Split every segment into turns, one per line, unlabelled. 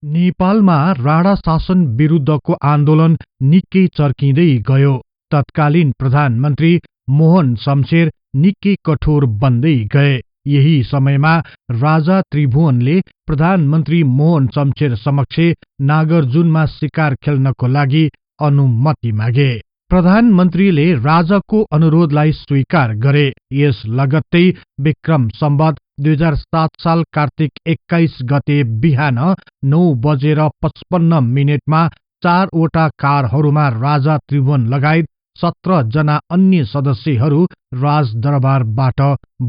नेपालमा राणा शासन विरुद्धको आन्दोलन निकै चर्किँदै गयो। तत्कालीन प्रधानमन्त्री मोहन शमशेर निकै कठोर बन्दै गए। यही समयमा राजा त्रिभुवनले प्रधानमन्त्री मोहन शमशेर समक्ष नागार्जुनमा शिकार खेल्नको लागि अनुमति मागे। प्रधानमन्त्रीले राजाको अनुरोधलाई स्वीकार गरे। यस लगत्तै विक्रम सम्वत 2007 साल कार्तिक 21 गते बिहान 9:55 4वटा कारहरूमा राजा त्रिभुवन लगायत 17 जना अन्य सदस्यहरू राजदरबारबाट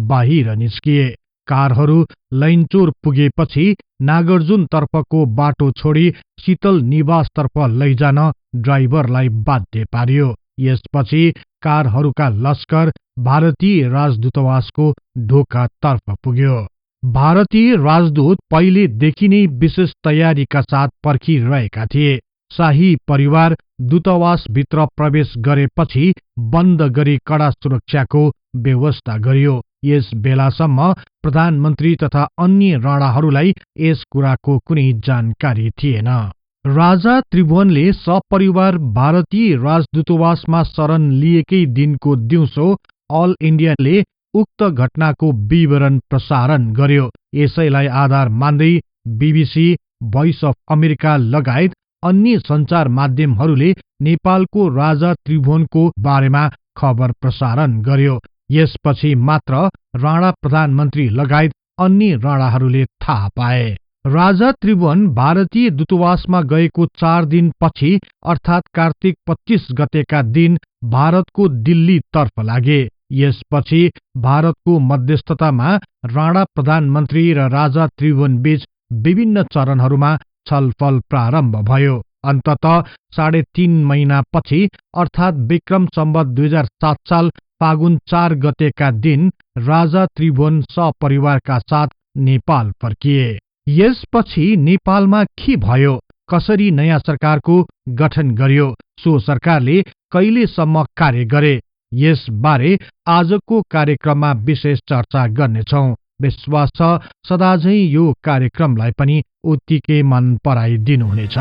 बाहिर निस्किए। कारहरू लैनचौर पुगेपछि नागार्जुन तर्फको बाटो छोडी शीतल निवासतर्फ लैजान ड्राइभरलाई बाध्य पारियो। यसपछि कारहरूका लस्कर भारतीय राजदूतावासको ढोकातर्फ पुग्यो। भारतीय राजदूत पहिलेदेखि नै विशेष तयारीका साथ पर्खिरहेका थिए। शाही परिवार दूतावासभित्र प्रवेश गरेपछि बन्द गरी कडा सुरक्षाको व्यवस्था गरियो। यस बेलासम्म प्रधानमन्त्री तथा अन्य राणाहरूलाई यस कुराको कुनै जानकारी थिएन। राजा त्रिभुवनले सपरिवार भारतीय राजदूतावासमा शरण लिएकै दिनको दिउँसो अल इन्डियाले उक्त घटनाको विवरण प्रसारण गर्यो। यसैलाई आधार मान्दै BBC, भोइस अफ अमेरिका लगायत अन्य सञ्चार माध्यमहरूले नेपालको राजा त्रिभुवनको बारेमा खबर प्रसारण गर्यो। यसपछि मात्र राणा प्रधानमन्त्री लगायत अन्य राणाहरूले थाहा पाए। राजा त्रिभुवन भारतीय दूतावासमा गएको 4 दिनपछि अर्थात् कार्तिक 25 गतेका दिन भारतको दिल्ली तर्फ लागे। यसपछि भारतको मध्यस्थतामा राणा प्रधानमन्त्री र राजा त्रिभुवन बीच विभिन्न चरणहरूमा छलफल प्रारम्भ भयो। अन्ततः 3.5 महिनापछि अर्थात् विक्रम सम्वत 2007 साल फागुन 4 गतेका दिन राजा त्रिभुवन सपरिवारका साथ नेपाल फर्किए। यसपछि नेपालमा के भयो, कसरी नयाँ सरकारको गठन गरियो, सो सरकारले कहिलेसम्म कार्य गरे, यसबारे आजको कार्यक्रममा विशेष चर्चा गर्नेछौं। विश्वास छ सदाझै यो कार्यक्रमलाई पनि उत्तिकै मन पराइदिनुहुनेछ।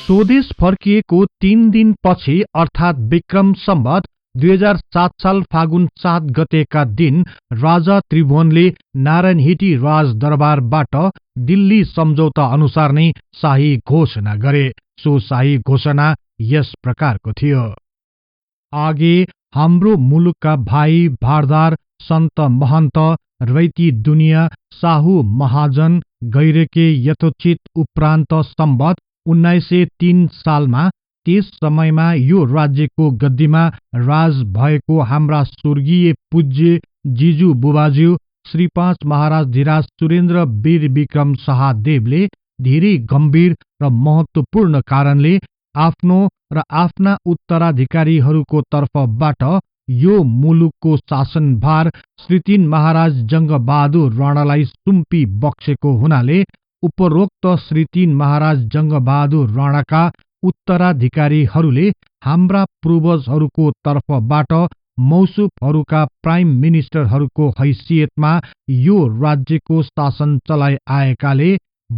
स्वदेश फर्किएको 3 दिनपछि अर्थात् विक्रम सम्वत 2007 साल फागुन 7 गतेका दिन राजा त्रिभुवनले नारायणहिटी राजदरबारबाट दिल्ली सम्झौता अनुसार नै शाही घोषणा गरे। सो शाही घोषणा यस प्रकारको थियो। आगे हाम्रो मुलुकका भाइ भारदार सन्त महन्त रैती दुनिया साहु महाजन गैरेके यथोचित उपरान्त सम्वत 1903 सालमा त्यस समयमा यो राज्यको गद्दीमा राज भएको हाम्रा स्वर्गीय पूज्य जिजु बुबाज्यू श्री 5 महाराज धिराज सुरेन्द्र वीर विक्रम शाहदेवले धेरै गम्भीर र महत्वपूर्ण कारणले आफ्नो र आफ्ना उत्तराधिकारीहरूको तर्फबाट यो मुलुकको शासनभार श्री 3 महाराज जंगबहादुर राणालाई सुम्पी बक्सेको हुनाले उपरोक्त श्री 3 महाराज जंगबहादुर राणाका उत्तराधिकारीहरूले हाम्रा पूर्वजहरूको तर्फबाट मौसुफहरूका प्राइम मिनिस्टरहरूको हैसियतमा यो राज्यको शासन चलाइ आएकाले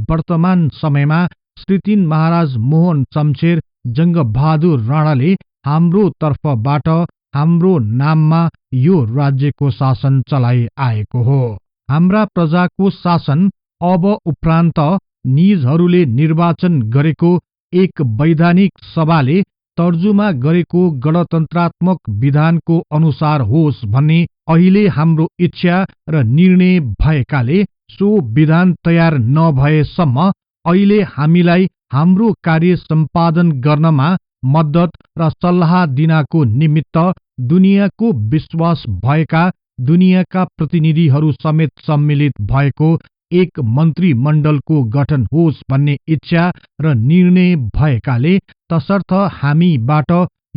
वर्तमान समयमा श्री 3 महाराज मोहन शमशेर जंगबहादुर राणाले हाम्रो तर्फबाट हाम्रो नाममा यो राज्यको शासन चलाइ आएको हो। हाम्रा प्रजाको शासन अब उपरान्त निजहरूले निर्वाचन गरेको एक वैधानिक सभाले तर्जुमा गरेको गणतन्त्रात्मक विधानको अनुसार होस् भन्ने अहिले हाम्रो इच्छा र निर्णय भएकाले सो विधान तयार नभएसम्म अहिले हामीलाई हाम्रो कार्य सम्पादन गर्नमा मद्दत र सल्लाह दिनको निमित्त दुनियाँको विश्वास भएका दुनियाँका प्रतिनिधिहरू समेत सम्मिलित भएको एक मन्त्रीमण्डलको गठन होस् भन्ने इच्छा र निर्णय भएकाले तसर्थ हामीबाट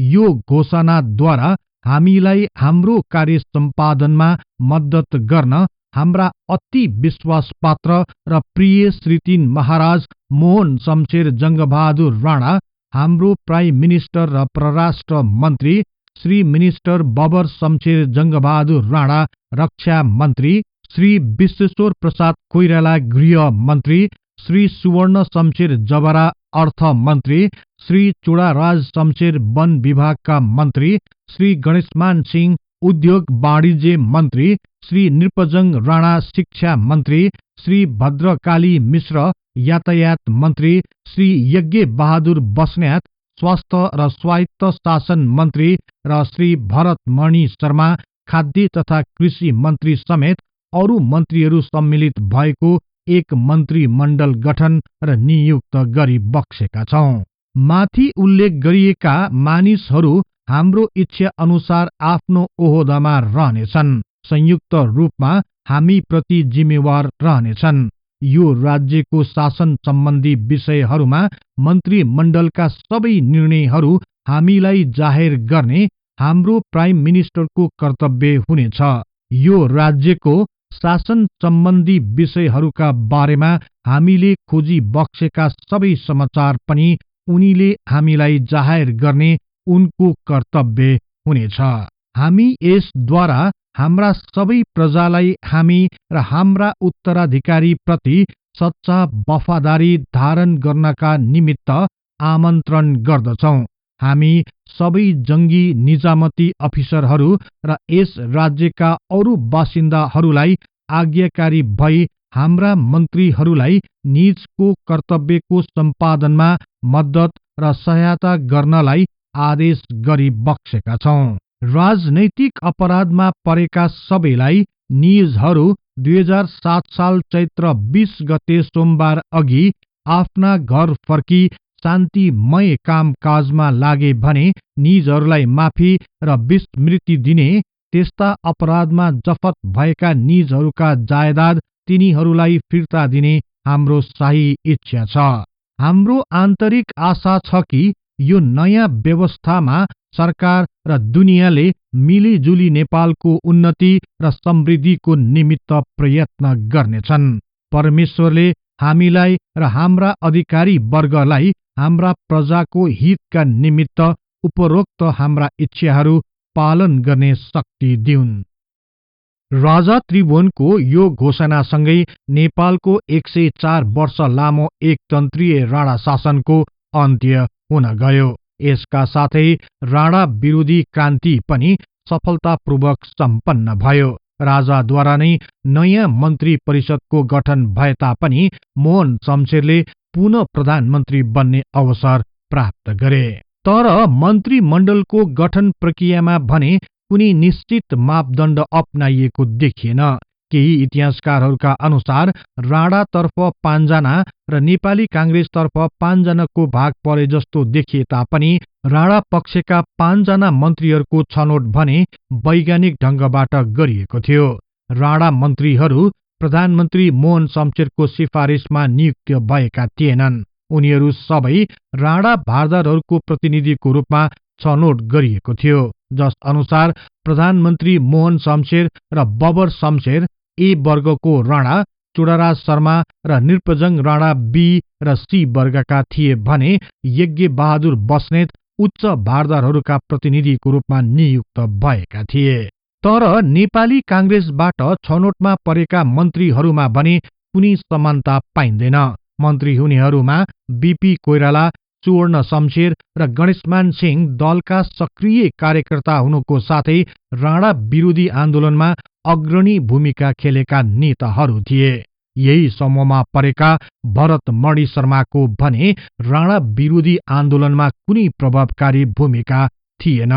यो घोषणाद्वारा हामीलाई हाम्रो कार्य सम्पादनमा मद्दत गर्न हाम्रा अति विश्वासपात्र र प्रिय श्री 3 महाराज मोहन शमशेर जंगबहादुर राणा, हाम्रो प्राइम मिनिस्टर र परराष्ट्र मन्त्री श्री मिनिस्टर बबर शमशेर जंगबहादुर राणा, रक्षा मन्त्री श्री विश्वेश्वर प्रसाद कोइराला गृह मन्त्री, श्री सुवर्ण शमशेर जबरा अर्थ मन्त्री, श्री चुडाराज शमशेर वन विभागका मन्त्री, श्री गणेशमान सिंह उद्योग वाणिज्य मन्त्री, श्री नृपजङ राणा शिक्षा मन्त्री, श्री भद्रकाली मिश्र यातायात मन्त्री, श्री यज्ञ बहादुर बस्नेत स्वास्थ्य र स्वायत्त शासन मन्त्री र श्री भरत मणि शर्मा खाद्य तथा कृषि मन्त्री समेत अरू मन्त्रीहरू सम्मिलित भएको एक मन्त्रीमण्डल गठन र नियुक्त गरी बक्सेका छौं। माथि उल्लेख गरिएका मानिसहरू हाम्रो इच्छा अनुसार आफ्नो ओहदामा रहनेछन्, संयुक्त रूपमा हामी प्रति जिम्मेवार रहनेछन्। यो राज्यको शासन सम्बन्धी विषयहरूमा मन्त्रीमण्डलका सबै निर्णयहरू हामीलाई जाहेर गर्ने हाम्रो प्राइम मिनिस्टरको कर्तव्य हुनेछ। यो राज्यको शासन सम्बन्धी विषयहरूका बारेमा हामीले खोजी बक्सेका सबै समाचार पनि उनीले हामीलाई जाहेर गर्ने उनको कर्तव्य हुनेछ। हामी यसद्वारा हाम्रा सबै प्रजालाई हामी र हाम्रा उत्तराधिकारी प्रति सच्चा वफादारी धारण गर्नका निमित्त आमन्त्रण गर्दछौं। हामी सबै जंगी निजामती अफिसरहरू र यस राज्यका अरू बासिन्दाहरूलाई आज्ञाकारी भई हाम्रा मन्त्रीहरूलाई निजको कर्तव्यको सम्पादनमा मद्दत र सहायता गर्नलाई आदेश गरी बक्सेका छौं। राजनैतिक अपराधमा परेका सबैलाई निजहरू 2007 साल चैत्र 20 गते सोमबार अघि आफ्ना घर फर्की शान्तिमय कामकाजमा लागे भने निजहरूलाई माफी र विस्मृति दिने, त्यस्ता अपराधमा जफत भएका निजहरूका जायदाद तिनीहरूलाई फिर्ता दिने हाम्रो शाही इच्छा छ। हाम्रो आन्तरिक आशा छ कि यो नयाँ व्यवस्थामा सरकार र दुनियाँले मिलिजुली नेपालको उन्नति र समृद्धिको निमित्त प्रयत्न गर्नेछन्। परमेश्वरले हामीलाई र हाम्रा अधिकारी वर्गलाई हाम्रा प्रजाको हितका निमित्त उपरोक्त हाम्रा इच्छाहरू पालन गर्ने शक्ति दिउन्। राजा त्रिभुवनको यो घोषणासँगै नेपालको 104 वर्ष लामो एकतन्त्रीय राणा शासनको अन्त्य हुन गयो। यसका साथै राणा विरोधी क्रान्ति पनि सफलतापूर्वक सम्पन्न भयो। राजाद्वारा नै नयाँ मन्त्री परिषदको गठन भए तापनि मोहन शमशेरले पुनः प्रधानमन्त्री बन्ने अवसर प्राप्त गरे। तर मन्त्रीमण्डलको गठन प्रक्रियामा भने कुनै निश्चित मापदण्ड अपनाइएको देखिएन। केही इतिहासकारहरूका अनुसार राणातर्फ 5 जना र नेपाली कांग्रेसतर्फ 5 जनाको भाग परे जस्तो देखिए तापनि राणा पक्षका 5 जना मन्त्रीहरूको छनौट भने वैज्ञानिक ढंगबाट गरिएको थियो। राणा मन्त्रीहरू प्रधानमन्त्री मोहन शमशेरको सिफारिसमा नियुक्त भएका थिएनन्। उनीहरू सबै राणा भारदारहरूको प्रतिनिधिको रूपमा छनौट गरिएको थियो, जस अनुसार प्रधानमन्त्री मोहन शमशेर र बबर शमशेर ए वर्गको राणा, चुडाराज शर्मा र नृपजङ राणा बी र सी वर्गका थिए भने यज्ञ बहादुर बस्नेत उच्च भारदारहरूका प्रतिनिधिको रूपमा नियुक्त भएका थिए। तर नेपाली कांग्रेसबाट छनौटमा परेका मन्त्रीहरूमा भने कुनै समानता पाइँदैन। मन्त्री हुनेहरूमा बीपी कोइराला, सुवर्ण शमशेर र गणेशमान सिंह दलका सक्रिय कार्यकर्ता हुनुको साथै राणा विरोधी आन्दोलनमा अग्रणी भूमिका खेलेका नेताहरू थिए। यही समूहमा परेका भरत मणि शर्माको भने राणा विरोधी आन्दोलनमा कुनै प्रभावकारी भूमिका थिएन।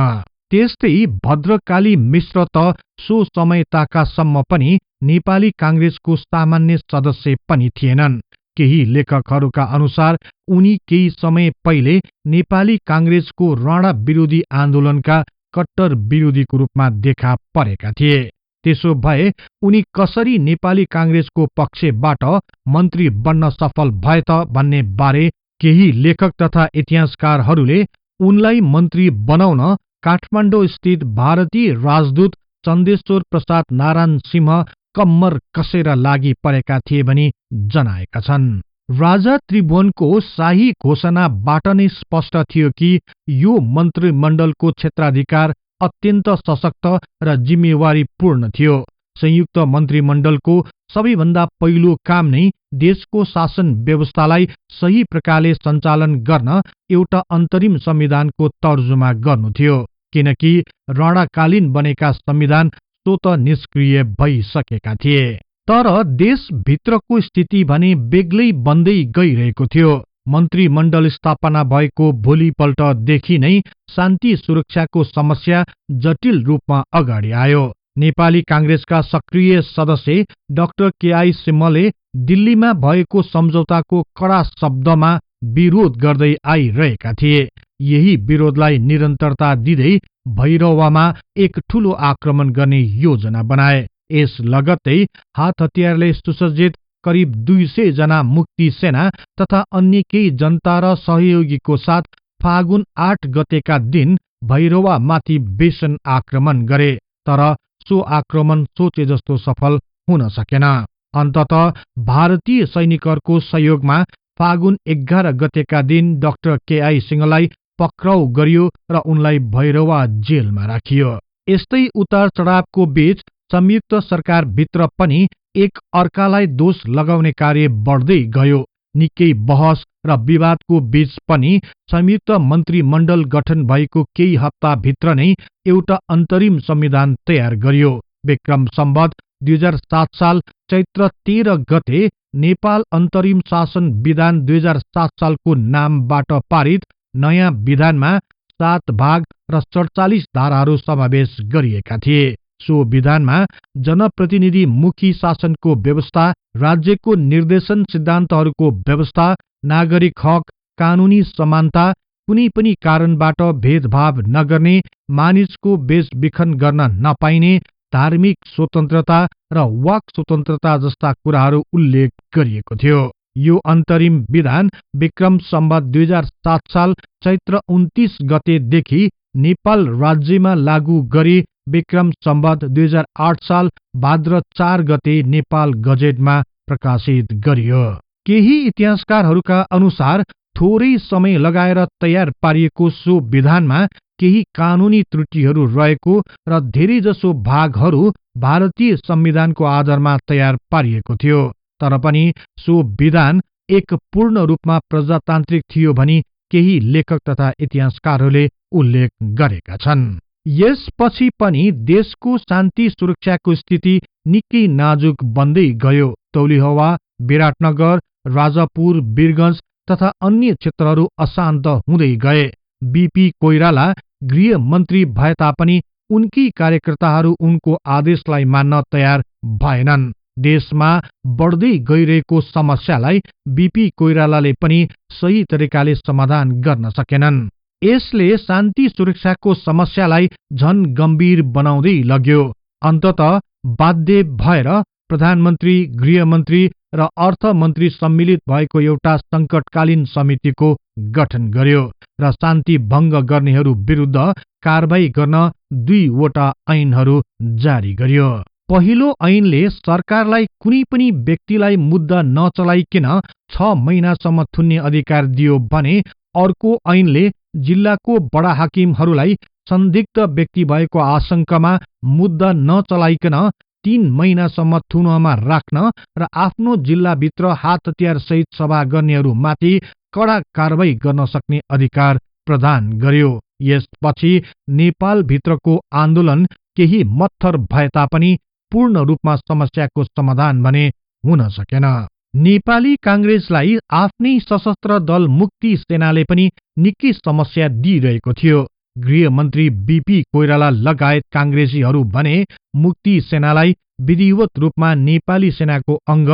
त्यस्तै भद्रकाली मिश्र त सो समयताकासम्म पनि नेपाली कांग्रेसको सामान्य सदस्य पनि थिएनन्। केही लेखकहरूका अनुसार उनी केही समय पहिले नेपाली कांग्रेसको राणा विरोधी आन्दोलनका कट्टर विरोधीको रूपमा देखा परेका थिए। त्यसो भए उनी कसरी नेपाली कांग्रेसको पक्षबाट मन्त्री बन्न सफल भए त भन्ने बारे केही लेखक तथा इतिहासकारहरूले उनलाई मन्त्री बनाउन काठमाडौँ स्थित भारतीय राजदूत चन्देश्वर प्रसाद नारायण सिंह कम्मर कसेर लागि परेका थिए भनी जनाएका छन्। राजा त्रिभुवनको शाही घोषणाबाट नै स्पष्ट थियो कि यो मन्त्रीमण्डलको क्षेत्राधिकार अत्यन्त सशक्त र जिम्मेवारीपूर्ण थियो। संयुक्त मन्त्रीमण्डलको सबैभन्दा पहिलो काम नै देशको शासन व्यवस्थालाई सही प्रकारले सञ्चालन गर्न एउटा अन्तरिम संविधानको तर्जुमा गर्नु थियो, किनकि राणाकालीन बनेका संविधान स्वत निष्क्रिय भइसकेका थिए। तर देशभित्रको स्थिति भने बेग्लै बन्दै गइरहेको थियो। मन्त्रीमण्डल स्थापना भएको भोलिपल्टदेखि नै शान्ति सुरक्षाको समस्या जटिल रूपमा अगाडि आयो। नेपाली कांग्रेसका सक्रिय सदस्य डाक्टर केआई सिंहले दिल्लीमा भएको सम्झौताको कडा शब्दमा विरोध गर्दै आइरहेका थिए। यही विरोधलाई निरन्तरता दिँदै भैरवामा एक ठूलो आक्रमण गर्ने योजना बनाए। यस लगत्तै हात हतियारले सुसज्जित करिब 200 जना मुक्ति सेना तथा अन्य केही जनता र सहयोगीको साथ फागुन 8 गतेका दिन भैरवामाथि भीषण आक्रमण गरे। तर सो आक्रमण सोचे जस्तो सफल हुन सकेन। अन्ततः भारतीय सैनिकहरूको सहयोगमा फागुन 11 गतेका दिन डाक्टर केआई सिंहलाई पक्राउ गरियो र उनलाई भैरवा जेलमा राखियो। यस्तै उतार चढावको बीच संयुक्त सरकार भित्र पनि एक अर्कालाई दोष लगाउने कार्य बढ्दै गयो। निकै बहस र विवादको बीच पनि संयुक्त मन्त्रीमण्डल गठन भएको केही हप्ताभित्र नै एउटा अन्तरिम संविधान तयार गरियो। विक्रम सम्वत 2007 साल चैत्र 13 गते नेपाल अन्तरिम शासन विधान 2007 सालको नामबाट पारित नयाँ विधानमा 7 भाग र 47 धाराहरू समावेश गरिएका थिए। सो विधानमा जनप्रतिनिधि मुखी शासनको व्यवस्था, राज्यको निर्देशन सिद्धान्तहरूको व्यवस्था, नागरिक हक, कानूनी समानता, कुनै पनि कारणबाट भेदभाव नगर्ने, मानिसको बेचबिखन गर्न नपाइने, धार्मिक स्वतन्त्रता र वाक स्वतन्त्रता जस्ता कुराहरू उल्लेख गरिएको थियो। यो अन्तरिम विधान विक्रम सम्वत 2007 साल चैत्र 29 गतेदेखि नेपाल राज्यमा लागू गरी विक्रम सम्वत 2008 साल भाद्र 4 गते नेपाल गजेटमा प्रकाशित गरियो। केही इतिहासकारहरूका अनुसार थोरै समय लगाएर तयार पारिएको सो विधानमा केही कानूनी त्रुटिहरू रहेको र धेरैजसो भागहरू भारतीय संविधानको आधारमा तयार पारिएको थियो। तर पनि सो विधान एक पूर्ण रूपमा प्रजातान्त्रिक थियो भनी केही लेखक तथा इतिहासकारहरूले उल्लेख गरेका छन्। यसपछि पनि देशको शान्ति सुरक्षाको स्थिति निकै नाजुक बन्दै गयो। तौलिहवा, विराटनगर, राजापुर, वीरगंज तथा अन्य क्षेत्रहरू अशान्त हुँदै गए। बीपी कोइराला गृह मन्त्री भए तापनि उनकी कार्यकर्ताहरू उनको आदेशलाई मान्न तयार भएनन्। देशमा बढ्दै गइरहेको समस्यालाई बीपी कोइरालाले पनि सही तरिकाले समाधान गर्न सकेनन्। यसले शान्ति सुरक्षाको समस्यालाई झन गम्भीर बनाउँदै लग्यो। अन्ततः बाध्य भएर प्रधानमन्त्री, गृहमन्त्री र अर्थमन्त्री सम्मिलित भएको एउटा संकटकालीन समितिको गठन गर्यो र शान्ति भंग गर्नेहरू विरुद्ध कारबाही गर्न 2 वटा ऐनहरू जारी गर्यो। पहिलो ऐनले सरकारलाई कुनै पनि व्यक्तिलाई मुद्दा नचलाइकन 6 महिनासम्म थुन्ने अधिकार दियो भने अर्को ऐनले जिल्लाको बडा हाकिमहरूलाई संदिग्ध व्यक्ति भएको आशंकामा मुद्दा नचलाइकन 3 महिनासम्म थुनमा राख्न र आफ्नो जिल्लाभित्र हात हतियार सहित सभा गर्नेहरूमाथि कडा कारबाही गर्न सक्ने अधिकार प्रदान गर्यो। यसपछि नेपाल भित्रको आन्दोलन केही मत्थर भए तापनि पूर्ण रूपमा समस्याको समाधान भने हुन सकेन। नेपाली कांग्रेसलाई आफ्नै सशस्त्र दल मुक्ति सेनाले पनि निकै समस्या दिइरहेको थियो। गृहमन्त्री बीपी कोइराला लगायत कांग्रेसीहरू भने मुक्ति सेनालाई विधिवत रूपमा नेपाली सेनाको अंग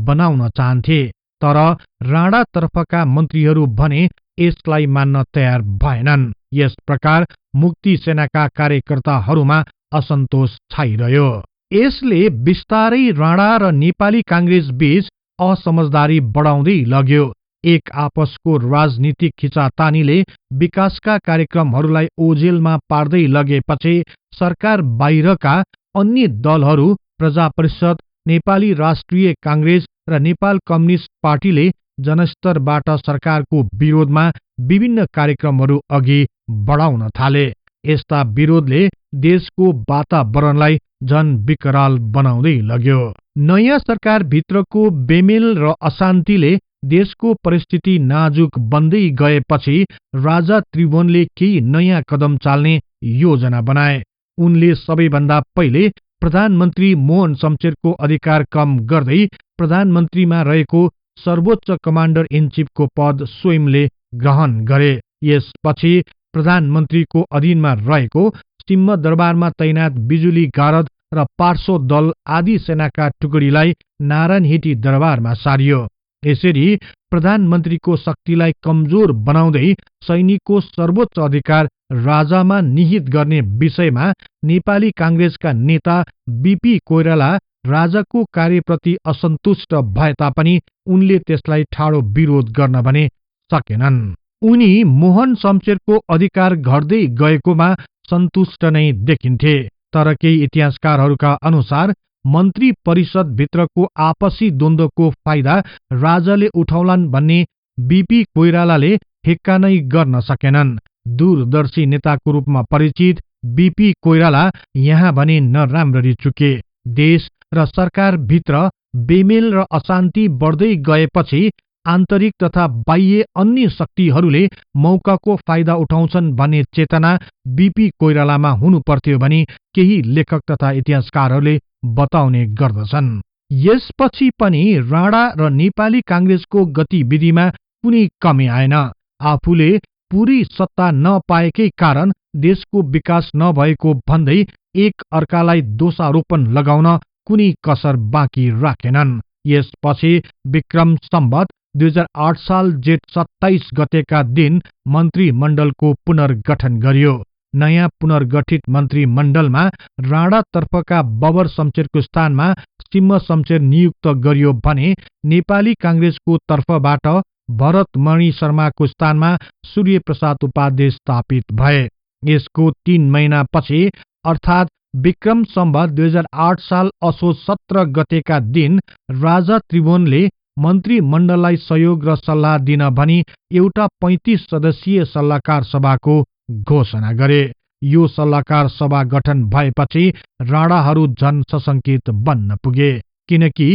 बनाउन चाहन्थे। तर राणा तर्फका मन्त्रीहरू भने यसलाई मान्न तयार भएनन्। यस प्रकार मुक्ति सेनाका कार्यकर्ताहरूमा असन्तोष छाइरह्यो। यसले बिस्तारै राणा र नेपाली कांग्रेस बीच असमझदारी बढाउँदै लग्यो। एक आपसको राजनीतिक खिचातानीले विकासका कार्यक्रमहरूलाई ओझेलमा पार्दै लगेपछि सरकार बाहिरका अन्य दलहरू प्रजा परिषद, नेपाली राष्ट्रिय कांग्रेस र नेपाल कम्युनिस्ट पार्टीले जनस्तरबाट सरकारको विरोधमा विभिन्न कार्यक्रमहरू अघि बढाउन थाले। यस्ता विरोधले देशको वातावरणलाई झन विकराल बनाउँदै लग्यो। नयाँ सरकार भित्रको बेमेल र अशान्तिले देशको परिस्थिति नाजुक बन्दै गएपछि राजा त्रिभुवनले केही नयाँ कदम चाल्ने योजना बनाए। उनले सबैभन्दा पहिले प्रधानमन्त्री मोहन शमशेरको अधिकार कम गर्दै प्रधानमन्त्रीमा रहेको सर्वोच्च कमान्डर इन चीफको पद स्वयंले ग्रहण गरे। यसपछि प्रधानमन्त्रीको अधीनमा रहेको सिंहदरबारमा तैनात बिजुली गारद र पार्श्व दल आदि सेनाका टुकडीलाई नारायणहिटी दरबारमा सारियो। यसरी प्रधानमन्त्रीको शक्तिलाई कमजोर बनाउँदै सैनिकको सर्वोच्च अधिकार राजामा निहित गर्ने विषयमा नेपाली कांग्रेसका नेता बीपी कोइराला राजाको कार्यप्रति असन्तुष्ट भए तापनि उनले त्यसलाई ठाडो विरोध गर्न भने सकेनन्। उनी मोहन शमशेरको अधिकार घट्दै गएकोमा सन्तुष्ट नै देखिन्थे। तर केही इतिहासकारहरूका अनुसार मन्त्री परिषद भित्रको आपसी द्वन्द्वको फाइदा राजाले उठाउलान् भन्ने बीपी कोइरालाले ठेक्का नै गर्न सकेनन्। दूरदर्शी नेताको रूपमा परिचित बीपी कोइराला यहाँ भने नराम्ररी चुके। देश र सरकार भित्र बेमेल र अशान्ति बढ्दै गएपछि आन्तरिक तथा बाह्य अन्य शक्तिहरूले मौकाको फाइदा उठाउँछन् भन्ने चेतना बीपी कोइरालामा हुनु पर्थ्यो भनी केही लेखक तथा इतिहासकारहरूले बताउने गर्दछन्। यसपछि पनि राणा र नेपाली कांग्रेसको गतिविधिमा कुनै कमी आएन। आफूले पूरी सत्ता नपाएकै कारण देशको विकास नभएको भन्दै एक अर्कालाई दोषारोपण लगाउन कुनै कसर बाँकी राखेनन्। यसपछि विक्रम सम्वत 2008 साल जेठ 27 गतेका दिन मन्त्रीमण्डलको पुनर्गठन गरियो। नयाँ पुनर्गठित मन्त्रीमण्डलमा राणातर्फका बबर शमशेरको स्थानमा सिंह शमशेर नियुक्त गरियो भने नेपाली कांग्रेसको तर्फबाट भरतमणि शर्माको स्थानमा सूर्य प्रसाद उपाध्याय स्थापित भए। यसको 3 महिनापछि अर्थात विक्रम सम्वत 2008 साल असोज 17 गतेका दिन राजा त्रिभुवनले मन्त्रीमण्डललाई सहयोग र सल्लाह दिन भनी एउटा 35 सदस्यीय सल्लाहकार सभाको घोषणा गरे। यो सल्लाहकार सभा गठन भएपछि राणाहरू झन सशंकित बन्न पुगे, किनकि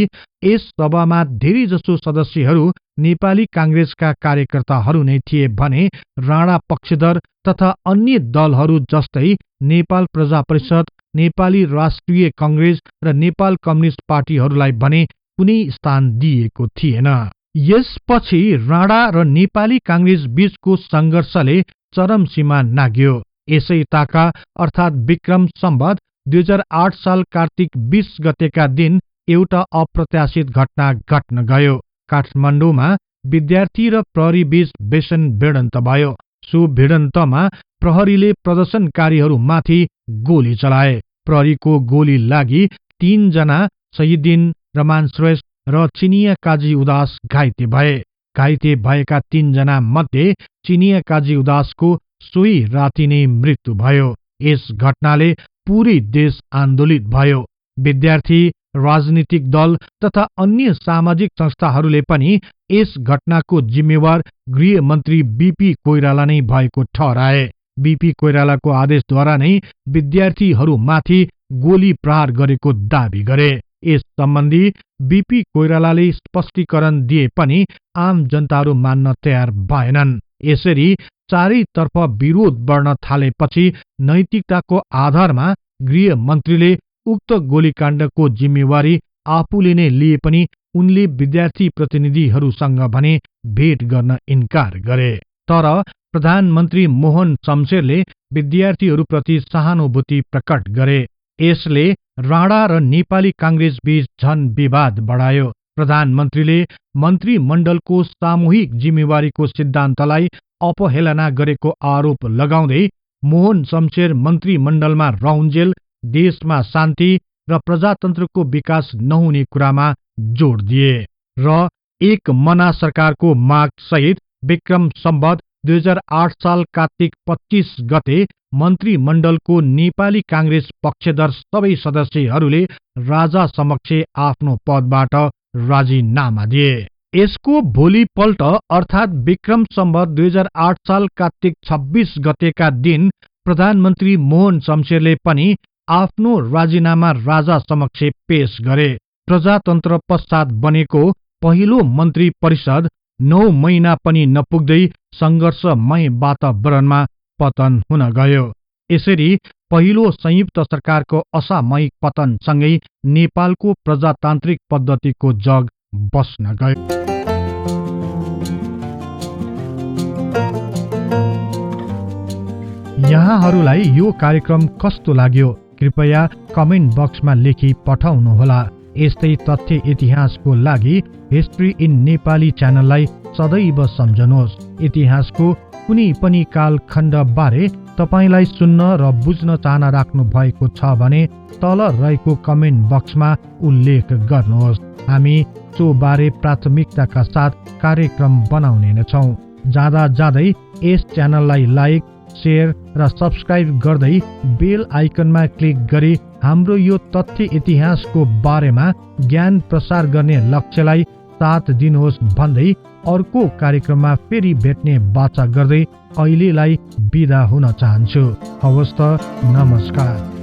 यस सभामा धेरैजसो सदस्यहरू नेपाली कांग्रेसका कार्यकर्ताहरू नै थिए भने राणा पक्षधर तथा अन्य दलहरू जस्तै नेपाल प्रजा परिषद, नेपाली राष्ट्रिय कांग्रेस र नेपाल कम्युनिस्ट पार्टीहरूलाई भने कुनै स्थान दिएको थिएन। यसपछि राणा र नेपाली कांग्रेस बीचको संघर्षले चरम सीमा नाग्यो। यसै ताका अर्थात विक्रम सम्वत 2008 साल कार्तिक 20 गतेका दिन एउटा अप्रत्याशित घटना घट्न गयो। काठमाडौँमा विद्यार्थी र प्रहरी बीच भीषण भिडन्त भयो। सो भिडन्तमा प्रहरीले प्रदर्शनकारीहरूमाथि गोली चलाए। प्रहरीको गोली लागि 3 जना शहीदिन रमान श्रेष्ठ र चिनिया काजी उदास घाइते भए। घाइते भएका 3 जना मध्ये चिनिया काजी उदासको सोही राति नै मृत्यु भयो। यस घटनाले पूरै देश आन्दोलित भयो। विद्यार्थी, राजनीतिक दल तथा अन्य सामाजिक संस्थाहरूले पनि यस घटनाको जिम्मेवार गृहमन्त्री बीपी कोइराला नै भएको ठहराए। बीपी कोइरालाको आदेशद्वारा नै विद्यार्थीहरूमाथि गोली प्रहार गरेको दावी गरे। यस सम्बन्धी बीपी कोइरालाले स्पष्टीकरण दिए पनि आम जनताहरू मान्न तयार भएनन्। यसरी चारैतर्फ विरोध बढ्न थालेपछि नैतिकताको आधारमा गृहमन्त्रीले उक्त गोलीकाण्डको जिम्मेवारी आफूले नै लिए पनि उनले विद्यार्थी प्रतिनिधिहरूसँग भने भेट गर्न इन्कार गरे। तर प्रधानमन्त्री मोहन शमशेरले विद्यार्थीहरूप्रति सहानुभूति प्रकट गरे। यसले राणा र नेपाली कांग्रेस बीच झन विवाद बढायो। प्रधानमन्त्रीले मन्त्रीमण्डलको सामूहिक जिम्मेवारीको सिद्धान्तलाई अपहेलना गरेको आरोप लगाउँदै मोहन शमशेर मन्त्रीमण्डलमा रहउन्जेल देशमा शान्ति र प्रजातन्त्रको विकास नहुने कुरामा जोड दिए र एक मना सरकारको माग सहित विक्रम सम्वत 2008 साल कार्तिक 25 गते मन्त्रीमण्डलको नेपाली कांग्रेस पक्षधर सबै सदस्यहरूले राजा समक्ष आफ्नो पदबाट राजीनामा दिए। यसको भोलिपल्ट अर्थात विक्रम सम्वत 2008 साल कार्तिक 26 गतेका दिन प्रधानमन्त्री मोहन शमशेरले पनि आफ्नो राजीनामा राजा समक्ष पेश गरे। प्रजातन्त्र पश्चात बनेको पहिलो मन्त्री परिषद 9 महिना पनि नपुग्दै संघर्षमय वातावरणमा पतन हुन गयो। यसरी पहिलो संयुक्त सरकारको असामयिक पतनसँगै नेपालको प्रजातान्त्रिक पद्धतिको जग बस्न गयो। यहाँहरूलाई यो कार्यक्रम कस्तो लाग्यो? कृपया कमेन्ट बक्समा लेखी पठाउनुहोला। यस्तै तथ्य इतिहासको लागि हिस्ट्री इन नेपाली च्यानललाई सदैव सम्झनुहोस्। इतिहासको कुनै पनि कालखण्ड बारे तपाईलाई सुन्न र बुझ्न चाहना राख्नु भएको छ भने तल रहेको कमेन्ट बक्समा उल्लेख गर्नुहोस्। हामी सो बारे प्राथमिकताका साथ कार्यक्रम बनाउने नै छौं। जाँदा जाँदै यस च्यानललाई लाइक, शेयर र सब्स्क्राइब गर्दै बेल आइकनमा क्लिक गरी हाम्रो यो तथ्य इतिहासको बारेमा ज्ञान प्रसार गर्ने लक्ष्यलाई साथ दिनुहोस् भन्दै अर्को कार्यक्रममा फेरि भेट्ने बाचा गर्दै अहिलेलाई बिदा हुन चाहन्छु। हवस् त, नमस्कार।